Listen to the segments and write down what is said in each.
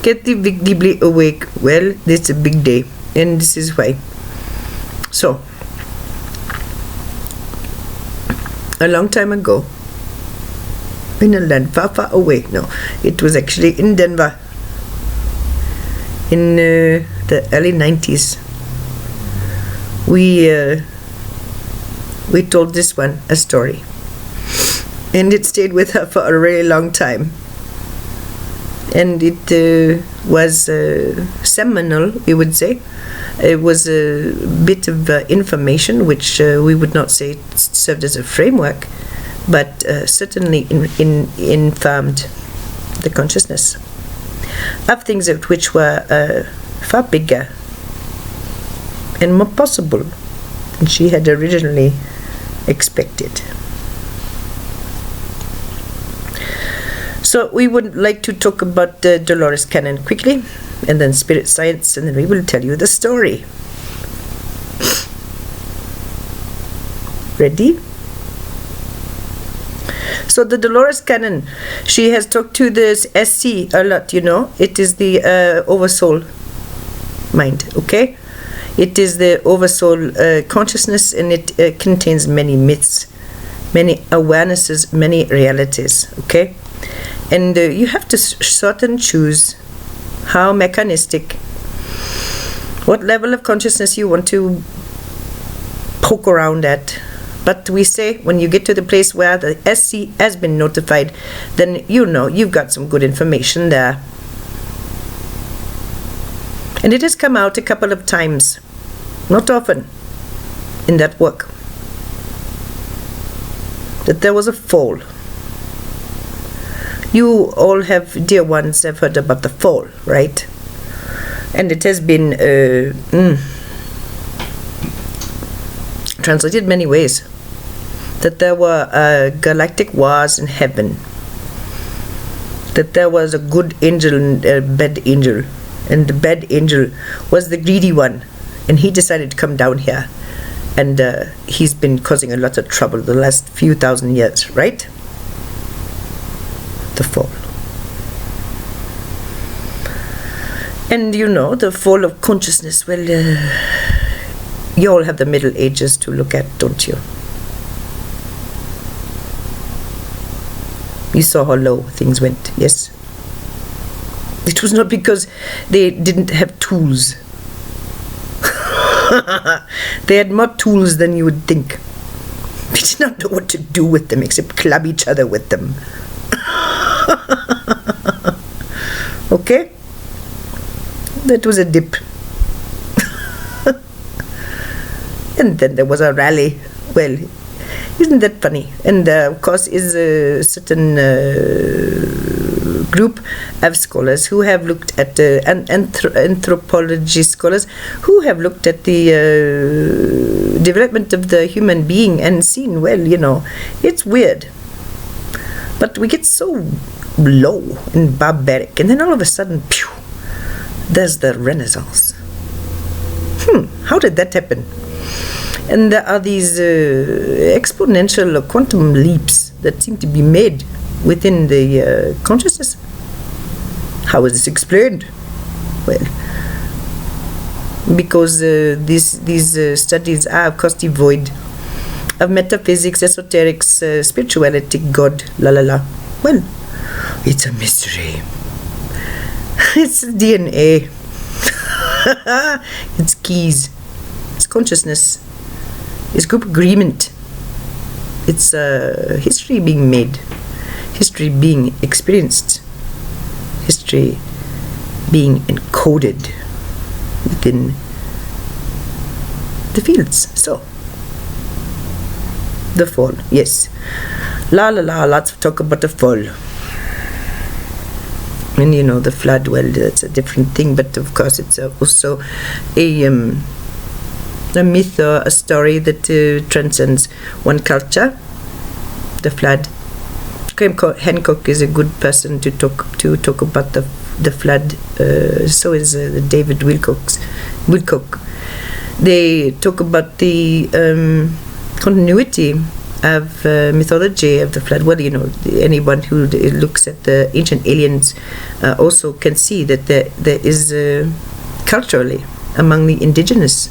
Get the deeply awake. Well, it's a big day, and this is why. So, a long time ago, in a land far, far away. No, it was actually in Denver, in the early 90s. We told this one a story, and it stayed with her for a really long time. And it was seminal, we would say. It was a bit of information which we would not say served as a framework, but certainly informed the consciousness of things which were far bigger and more possible than she had originally expected. So we would like to talk about Dolores Cannon quickly, and then spirit science, and then we will tell you the story. Ready? So the Dolores Cannon, she has talked to this SC a lot, you know. It is the oversoul mind, okay? It is the oversoul consciousness, and it contains many myths, many awarenesses, many realities, okay? And you have to sort and choose how mechanistic, what level of consciousness you want to poke around at. But we say when you get to the place where the SC has been notified, then you know you've got some good information there. And it has come out a couple of times, not often, in that work, that there was a fall. You all have, dear ones, have heard about the fall, right? And it has been translated many ways. That there were galactic wars in heaven. That there was a good angel and a bad angel. And the bad angel was the greedy one. And he decided to come down here. And he's been causing a lot of trouble the last few thousand years, right? The fall. And you know, the fall of consciousness, well, you all have the Middle Ages to look at, don't you? You saw how low things went, yes? It was not because they didn't have tools. They had more tools than you would think. They did not know what to do with them except club each other with them. Okay? That was a dip. And then there was a rally. Well, isn't that funny? And of course is a certain group of scholars who have looked at anthropology scholars who have looked at the development of the human being and seen, well, you know, it's weird. But we get so low and barbaric, and then all of a sudden, pew, there's the Renaissance. How did that happen? And there are these exponential quantum leaps that seem to be made within the consciousness. How is this explained? Well, because these studies are, of course, devoid of metaphysics, esoterics, spirituality, God, la la la. Well, it's a mystery. It's DNA. It's keys. It's consciousness. It's group agreement. It's history being made. History being experienced. History being encoded within the fields. So, the fall, yes. La la la, lots of talk about the fall. And you know, the flood, well, that's a different thing, but of course it's also a myth or a story that transcends one culture. The flood. Graham Hancock is a good person to talk about the flood. So is David Wilcock. They talk about the continuity of mythology of the flood. Well, anyone who looks at the ancient aliens also can see that there is culturally among the indigenous,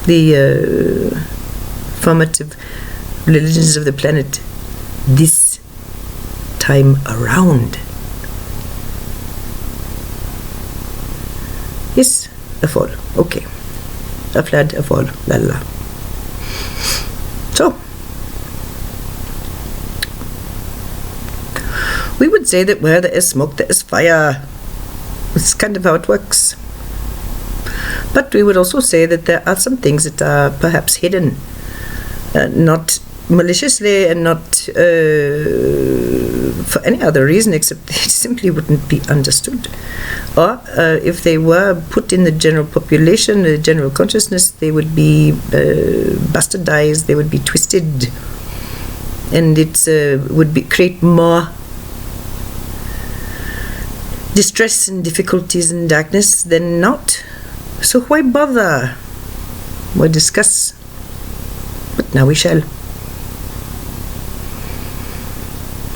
the formative religions of the planet, this time around. Yes, a fall. Okay. A flood, a fall. La la. So, we would say that where there is smoke, there is fire. It's kind of how it works. But we would also say that there are some things that are perhaps hidden, not maliciously and not for any other reason except they simply wouldn't be understood. Or if they were put in the general population, the general consciousness, they would be bastardized, they would be twisted, and it would create more distress and difficulties and darkness than not. So why bother? Why discuss? But now we shall.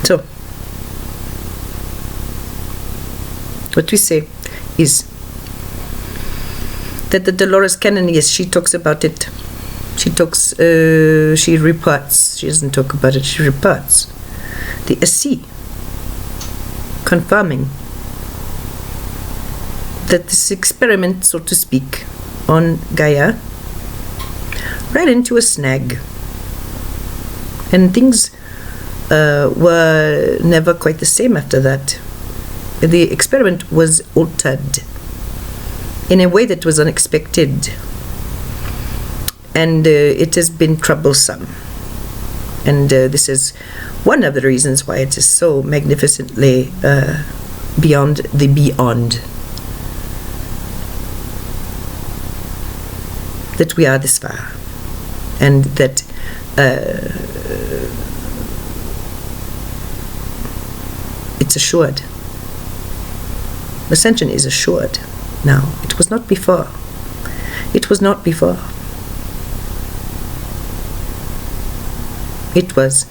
So, what we say is that the Dolores Cannon, yes, she talks about it. She reports. She doesn't talk about it, she reports. The SC confirming that this experiment, so to speak, on Gaia ran into a snag. And things were never quite the same after that. The experiment was altered in a way that was unexpected, and it has been troublesome. And this is one of the reasons why it is so magnificently beyond the beyond that we are this far, and that it's assured. Ascension is assured now. It was not before. It was not before. It was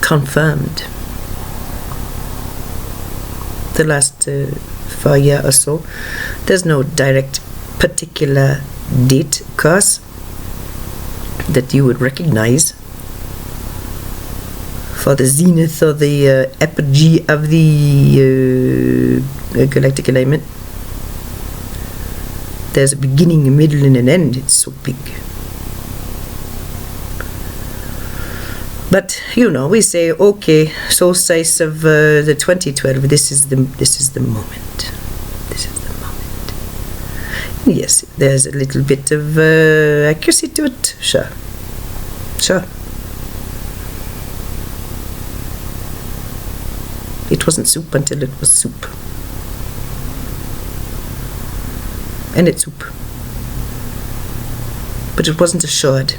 confirmed. The last 4 years or so, there's no direct particular date, of course, that you would recognize for the zenith or the apogee of the galactic alignment. There's a beginning, a middle, and an end. It's so big. But we say, okay, solstice of the 2012. This is the moment. This is the moment. Yes, there's a little bit of accuracy to it. Sure. It wasn't soup until it was soup. And it's soup. But it wasn't assured.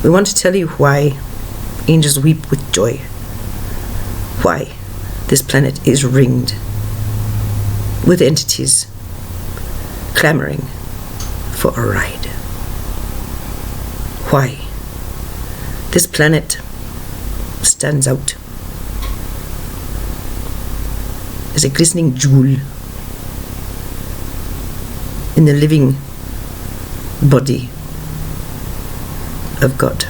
We want to tell you why angels weep with joy. Why this planet is ringed with entities clamoring for a ride. Why this planet stands out as a glistening jewel in the living body of God.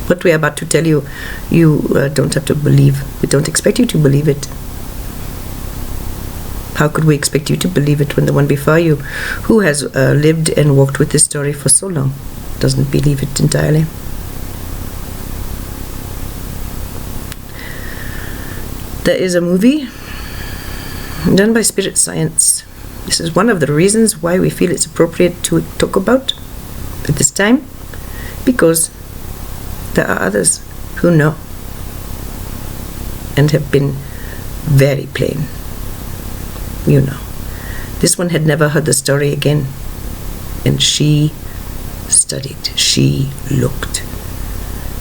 What we are about to tell you, you don't have to believe. We don't expect you to believe it. How could we expect you to believe it when the one before you, who has lived and walked with this story for so long, doesn't believe it entirely? There is a movie done by Spirit Science. This is one of the reasons why we feel it's appropriate to talk about at this time, because there are others who know and have been very plain. This one had never heard the story again, and she studied, she looked.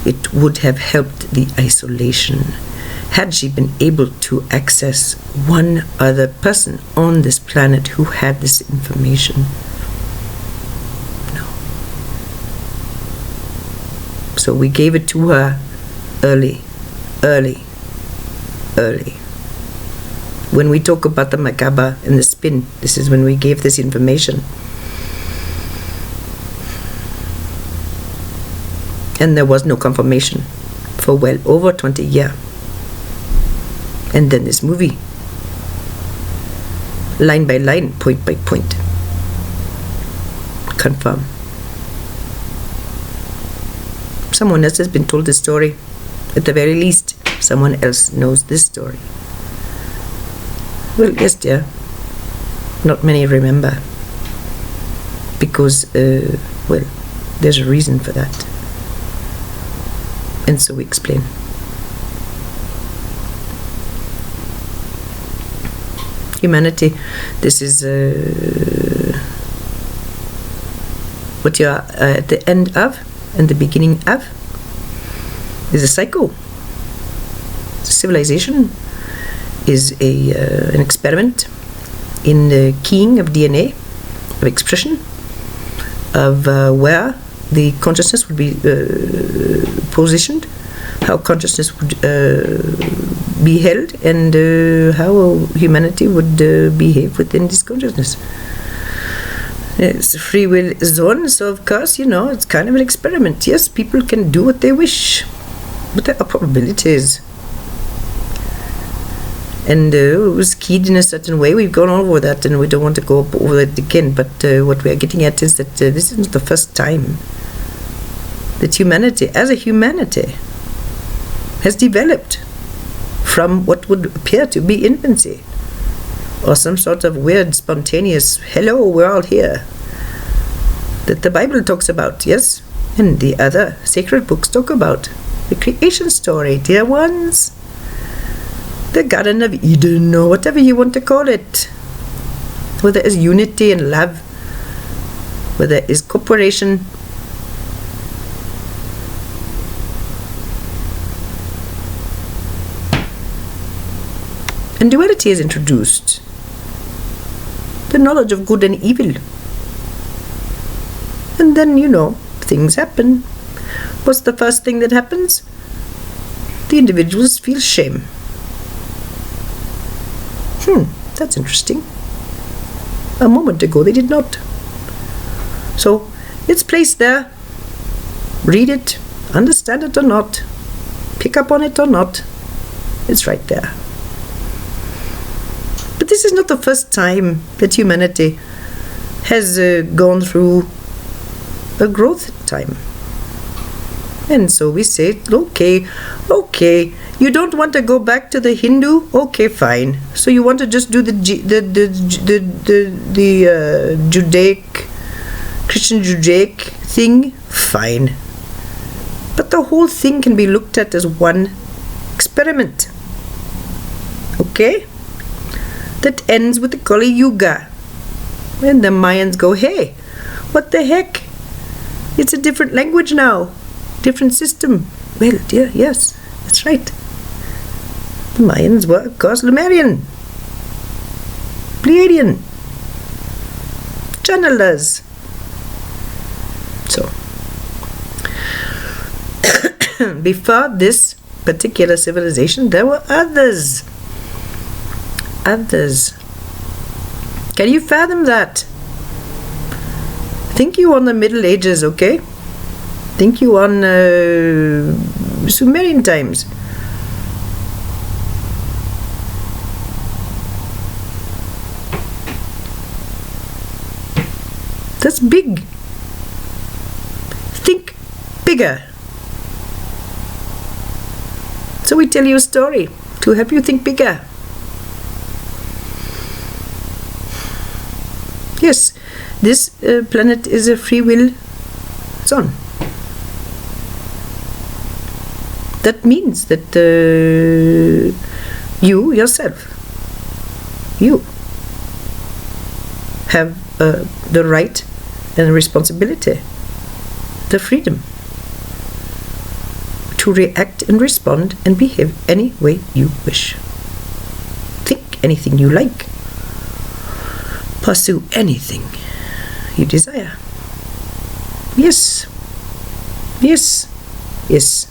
It would have helped the isolation had she been able to access one other person on this planet who had this information? No. So we gave it to her early. When we talk about the Merkaba and the spin, this is when we gave this information. And there was no confirmation for well over 20 years. And then this movie, line by line, point by point, confirm. Someone else has been told this story. At the very least, someone else knows this story. Well, yes, dear. Not many remember. Because, well, there's a reason for that. And so we explain. Humanity, this is what you are at the end of and the beginning of. Is a cycle. Civilization is an experiment in the keying of DNA, of expression, of where the consciousness would be positioned, how consciousness would be held, and how humanity would behave within this consciousness. It's a free will zone, so of course, it's kind of an experiment. Yes, people can do what they wish, but there are probabilities. And it was keyed in a certain way. We've gone over that, and we don't want to go over it again, but what we are getting at is that this isn't the first time that humanity, as a humanity, has developed from what would appear to be infancy, or some sort of weird, spontaneous, hello, we're all here, that the Bible talks about, yes, and the other sacred books talk about. The creation story, dear ones. The Garden of Eden, or whatever you want to call it. Where there is unity and love. Where there is cooperation. And duality is introduced. The knowledge of good and evil. And then, things happen. What's the first thing that happens? The individuals feel shame. That's interesting. A moment ago they did not. So, it's placed there. Read it, understand it or not, pick up on it or not. It's right there. But this is not the first time that humanity has gone through a growth time. And so we say, okay, you don't want to go back to the Hindu? Okay, fine. So you want to just do the Christian Judaic thing? Fine. But the whole thing can be looked at as one experiment. Okay? That ends with the Kali Yuga. And the Mayans go, hey, what the heck? It's a different language now. Different system. Well, dear, yes, that's right. The Mayans were, of course, Lemurian, Pleiadian, channelers. So, before this particular civilization, there were others. Can you fathom that? Think you on the Middle Ages, okay? Think you on Sumerian times. That's big. Think bigger. So we tell you a story to help you think bigger. Yes, this planet is a free will zone. That means that you yourself, you have the right and the responsibility, the freedom to react and respond and behave any way you wish. Think anything you like. Pursue anything you desire. Yes. Yes. Yes.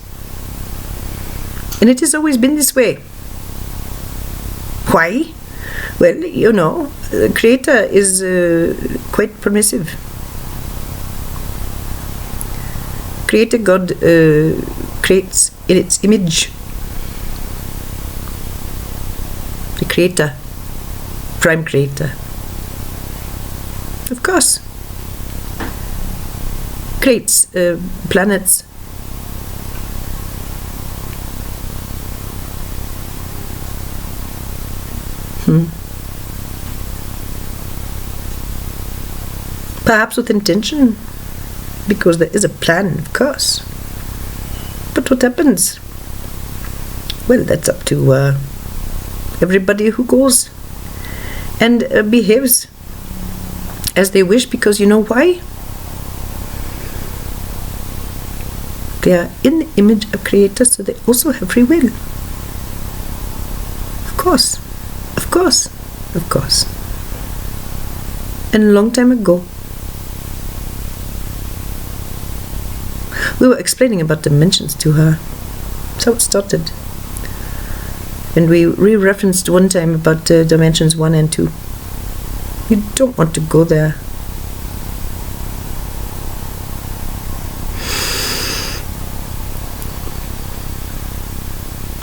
And it has always been this way. Why? Well, the Creator is quite permissive. Creator God creates in its image. The Creator, Prime Creator, of course, creates planets. Perhaps with intention, because there is a plan, of course. But what happens? Well, that's up to everybody who goes and behaves as they wish, because you know why? They are in the image of Creator, so they also have free will. Of course, of course, of course. And a long time ago, we were explaining about dimensions to her. So it started. And we re-referenced one time about dimensions 1 and 2. You don't want to go there.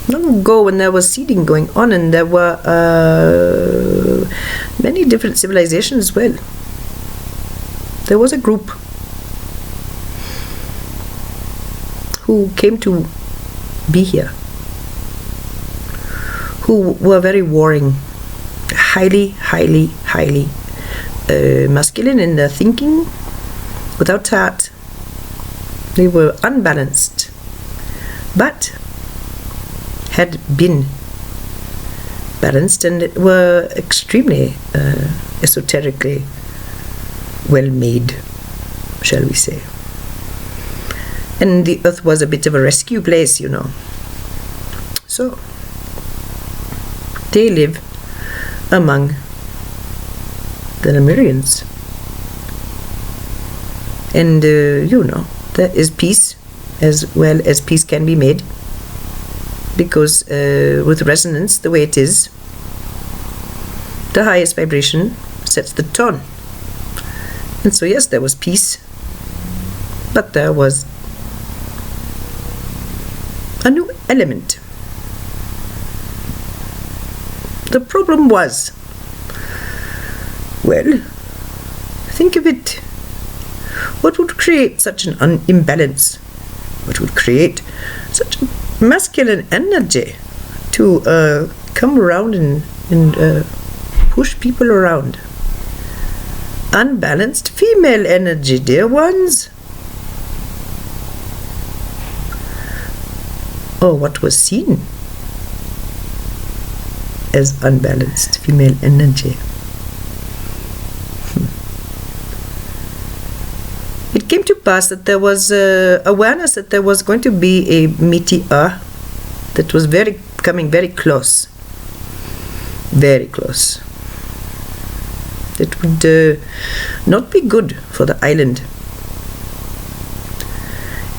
Long ago, when there was seeding going on, and there were many different civilizations as well, there was a group who came to be here, who were very warring, highly masculine in their thinking, without heart. They were unbalanced, but had been balanced, and were extremely esoterically well made, shall we say. And the earth was a bit of a rescue place, So, they live among the Lemurians. And, there is peace, as well as peace can be made. Because with resonance, the way it is, the highest vibration sets the tone. And so, yes, there was peace, but there was a new element. The problem was, well, think of it. What would create such an imbalance? What would create such a masculine energy to come around and push people around? Unbalanced female energy, dear ones. Or what was seen as unbalanced female energy. It came to pass that there was awareness that there was going to be a meteor that was coming very close. Very close. That would not be good for the island.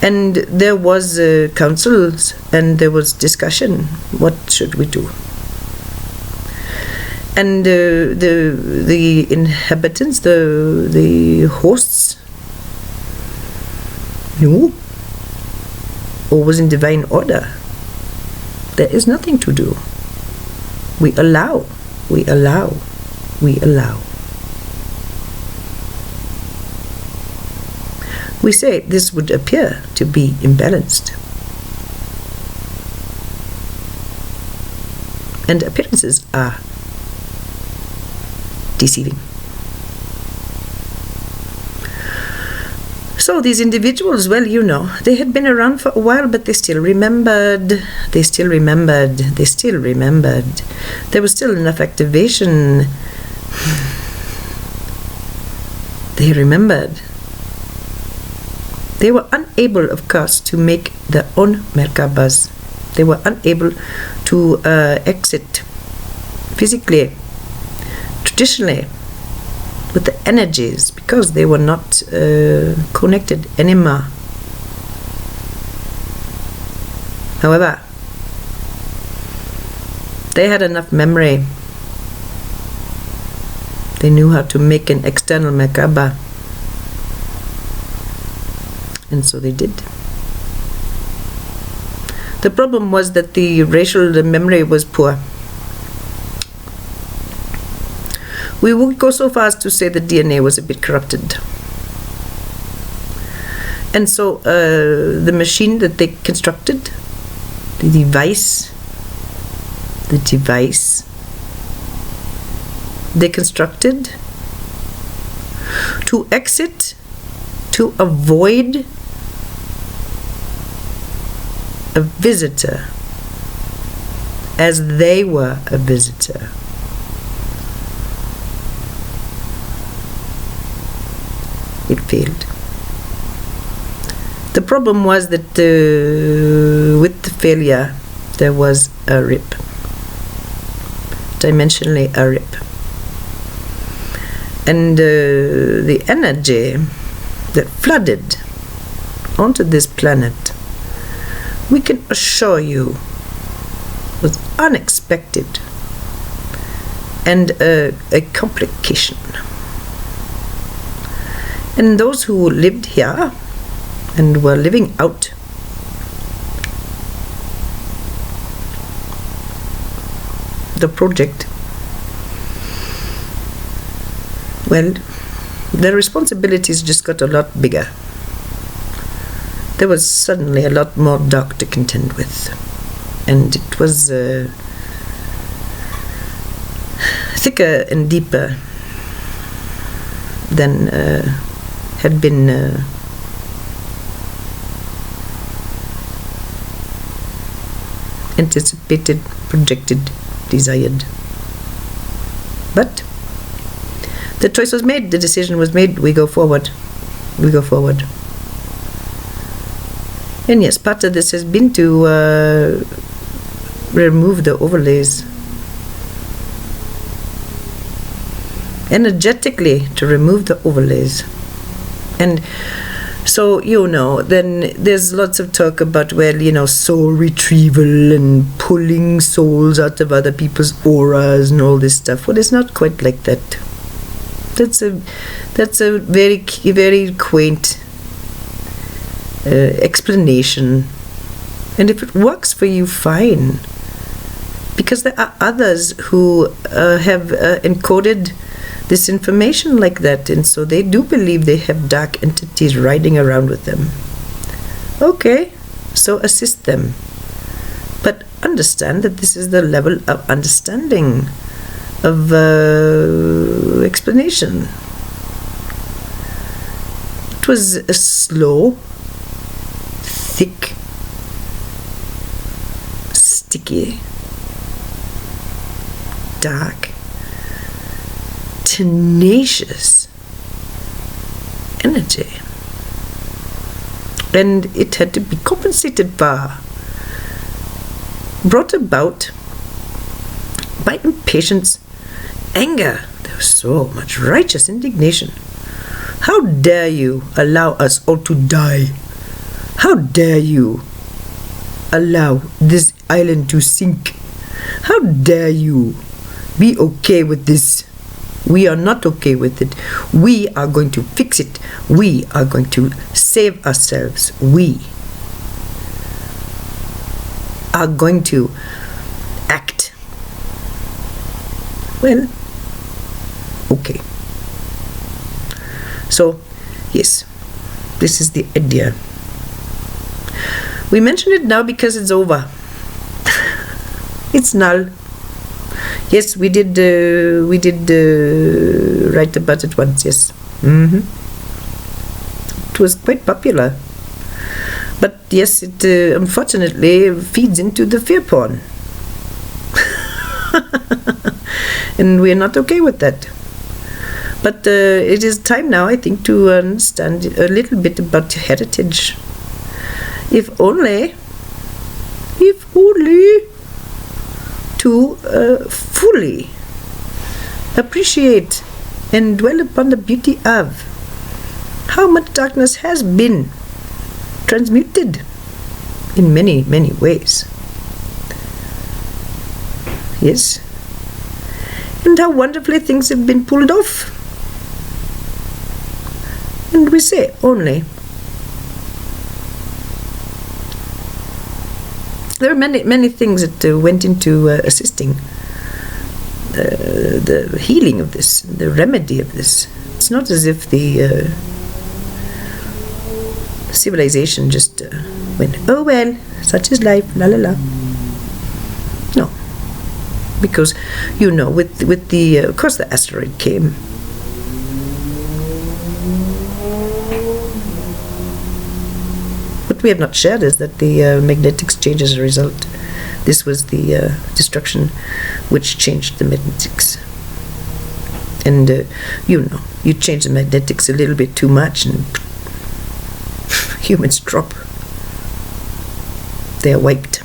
And there was councils, and there was discussion. What should we do? And the inhabitants, the hosts, knew, all was in divine order. There is nothing to do. We allow. We say this would appear to be imbalanced. And appearances are deceiving. So these individuals, well, they had been around for a while, but they still remembered. There was still enough activation. They remembered. They were unable, of course, to make their own Merkabas. They were unable to exit physically, traditionally, with the energies, because they were not connected anymore. However, they had enough memory. They knew how to make an external Merkaba. And so they did. The problem was that the racial memory was poor. We would go so far as to say the DNA was a bit corrupted. And so the machine that they constructed, the device they constructed to exit, to avoid a visitor as they were a visitor. It failed. The problem was that with the failure there was a rip, dimensionally a rip. And the energy that flooded onto this planet, we can assure you, was unexpected and a complication. And those who lived here and were living out the project, well, their responsibilities just got a lot bigger. There was suddenly a lot more dark to contend with, and it was thicker and deeper than had been anticipated, projected, desired. But the choice was made, the decision was made, we go forward. We go forward. And yes, part of this has been to remove the overlays. Energetically to remove the overlays. And so, then there's lots of talk about, soul retrieval and pulling souls out of other people's auras and all this stuff. Well, it's not quite like that. That's a very, very quaint explanation. And if it works for you, fine. Because there are others who have encoded this information like that, and so they do believe they have dark entities riding around with them. Okay, so assist them. But understand that this is the level of understanding, of explanation. It was a slow, thick, sticky, dark, tenacious energy, and it had to be compensated for, brought about by impatience, anger. There was so much righteous indignation. How dare you allow us all to die? How dare you allow this island to sink? How dare you be okay with this? We are not okay with it. We are going to fix it. We are going to save ourselves. We are going to act. Well, okay. So, yes, this is the idea. We mention it now because it's over. It's null. Yes, we did write about it once, yes. It was quite popular. But yes, it unfortunately feeds into the fear porn. And we're not okay with that. But it is time now, I think, to understand a little bit about heritage. If only to fully appreciate and dwell upon the beauty of how much darkness has been transmuted in many, many ways. Yes. And how wonderfully things have been pulled off. And we say only. There are many things that went into assisting the healing of this, the remedy of this. It's not as if the civilization just went, oh well, such is life, la la la. No, because with the of course the asteroid came. What we have not shared is that the magnetics changed as a result. This was the destruction which changed the magnetics. And you change the magnetics a little bit too much and humans drop. They are wiped.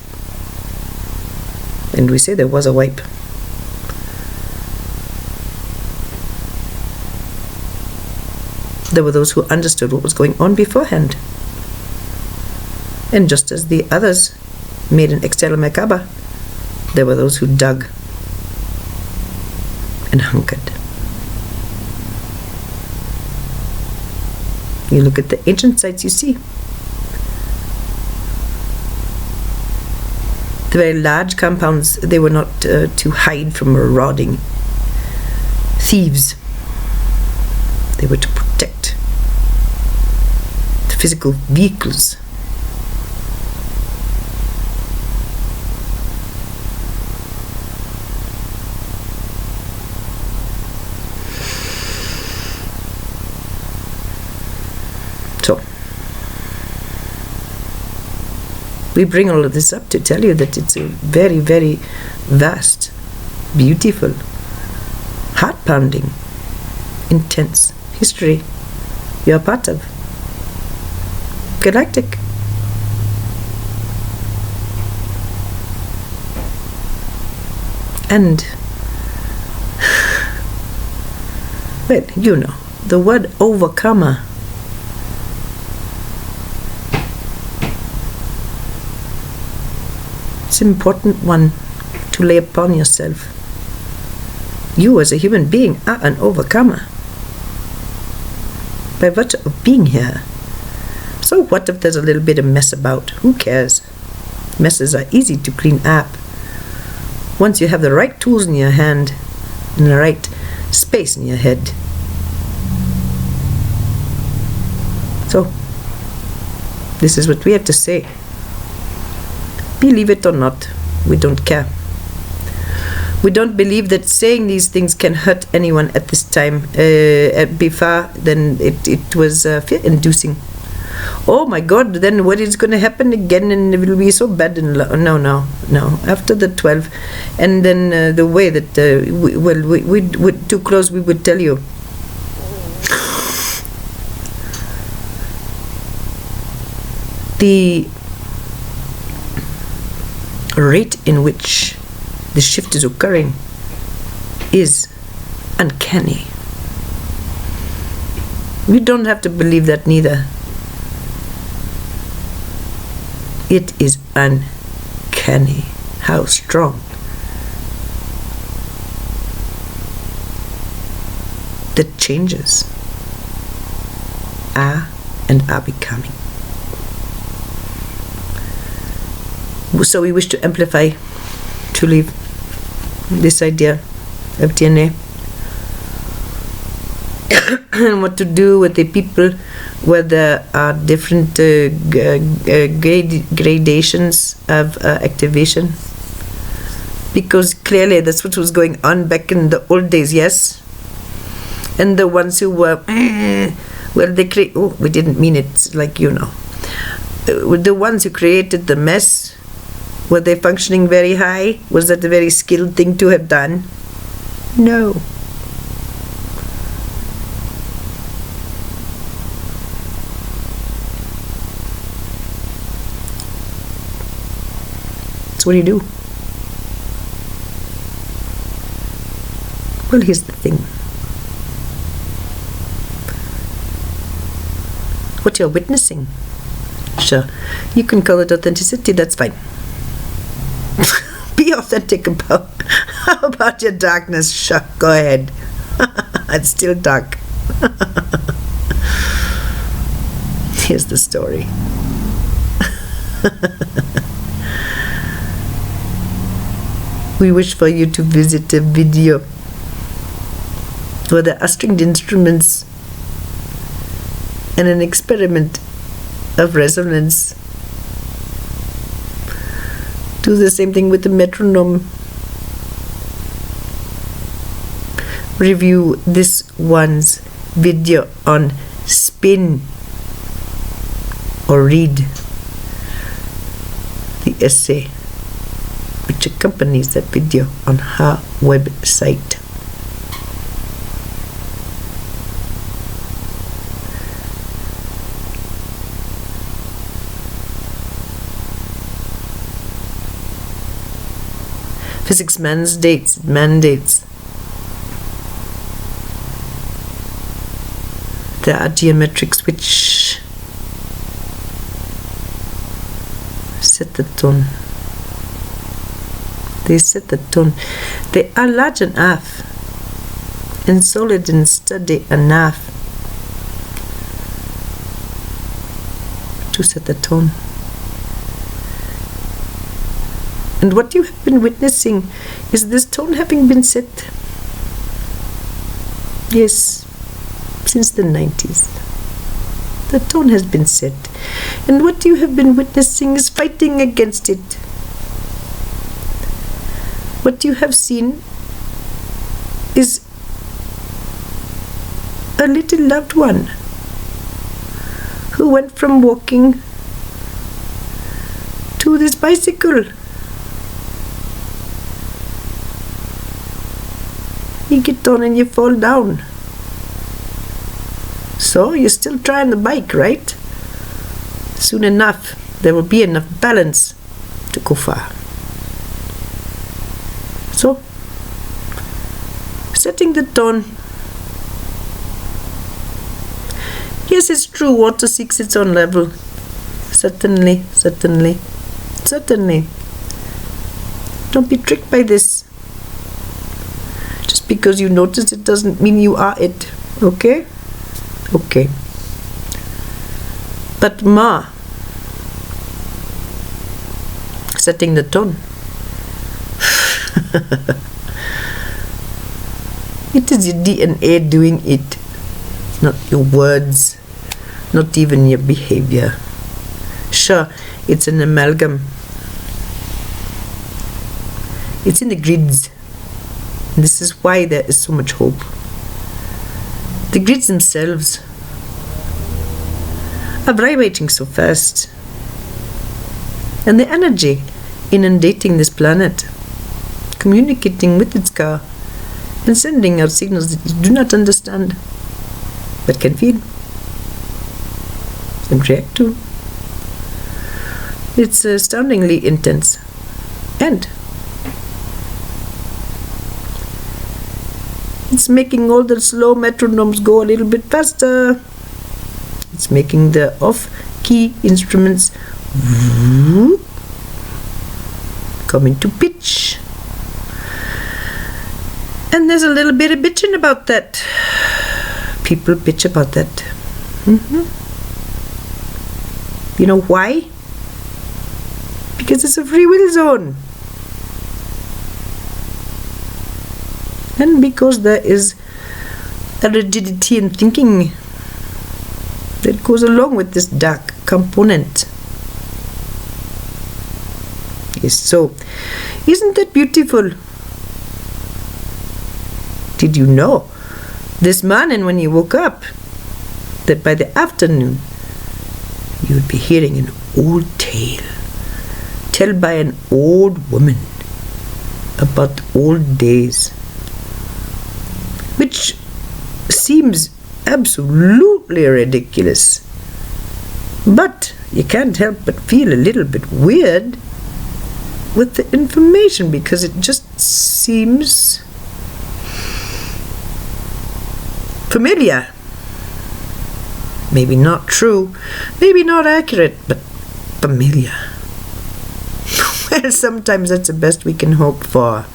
And we say there was a wipe. There were those who understood what was going on beforehand. And just as the others made an external Merkaba, there were those who dug and hunkered. You look at the ancient sites, you see the very large compounds. They were not to hide from marauding thieves. They were to protect the physical vehicles. So, we bring all of this up to tell you that it's a very, very vast, beautiful, heart-pounding, intense history you're part of. Galactic. And, well, the word overcomer it's an important one to lay upon yourself. You as a human being are an overcomer by virtue of being here. So what if there's a little bit of mess about? Who cares? Messes are easy to clean up once you have the right tools in your hand and the right space in your head. So this is what we have to say. Believe it or not, we don't care. We don't believe that saying these things can hurt anyone at this time. Before, then it was fear-inducing. Oh my God, then what is going to happen again, and it will be so bad. No. After the 12, and then the way that, we too close, we would tell you. The rate in which the shift is occurring is uncanny. You don't have to believe that neither. It is uncanny how strong the changes are and are becoming. So we wish to amplify, to leave this idea of DNA and what to do with the people where there are different gradations of activation, because clearly that's what was going on back in the old days, yes. And the ones who were we didn't mean it, like the ones who created the mess, were they functioning very high? Was that a very skilled thing to have done? No. That's what you do. Well, here's the thing. What you're witnessing, sure, you can call it authenticity, that's fine. Be authentic about your darkness, sure, go ahead. It's still dark. Here's the story. We wish for you to visit a video where there are stringed instruments and an experiment of resonance. Do the same thing with the metronome. Review this one's video on spin, or read the essay which accompanies that video on her website. Physics mandates there are geometrics which set the tone. They set the tone. They are large enough and solid and steady enough to set the tone. And what you have been witnessing is this tone having been set. Yes, since the 90s. The tone has been set. And what you have been witnessing is fighting against it. What you have seen is a little loved one who went from walking to this bicycle. You get on and you fall down. So you're still trying the bike, right? Soon enough, there will be enough balance to go far. So, setting the tone. Yes, it's true, water seeks its own level. Certainly. Don't be tricked by this. Just because you notice it doesn't mean you are it. Okay? Okay. But Ma, setting the tone. It is your DNA doing it, not your words, not even your behavior. Sure, it's an amalgam. It's in the grids. And this is why there is so much hope. The grids themselves are vibrating so fast, and the energy inundating this planet, communicating with its car and sending out signals that you do not understand, but can feel and react to. It's astoundingly intense, and it's making all the slow metronomes go a little bit faster. It's making the off-key instruments come into pitch. And there's a little bit of bitching about that. People bitch about that. You know why? Because it's a free will zone. And because there is a rigidity in thinking that goes along with this dark component. Yes, so isn't that beautiful? Did you know this morning when you woke up that by the afternoon you would be hearing an old tale told by an old woman about old days, which seems absolutely ridiculous, but you can't help but feel a little bit weird. with the information, because it just seems familiar. Maybe not true, maybe not accurate, but familiar. Well, sometimes that's the best we can hope for.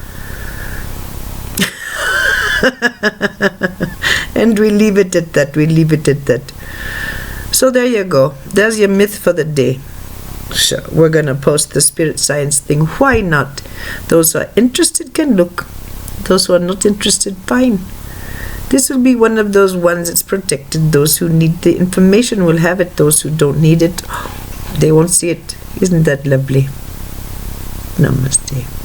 And we leave it at that. So there you go. There's your myth for the day. So we're going to post the spirit science thing. Why not? Those who are interested can look. Those who are not interested, fine. This will be one of those ones that's protected. Those who need the information will have it. Those who don't need it, they won't see it. Isn't that lovely? Namaste.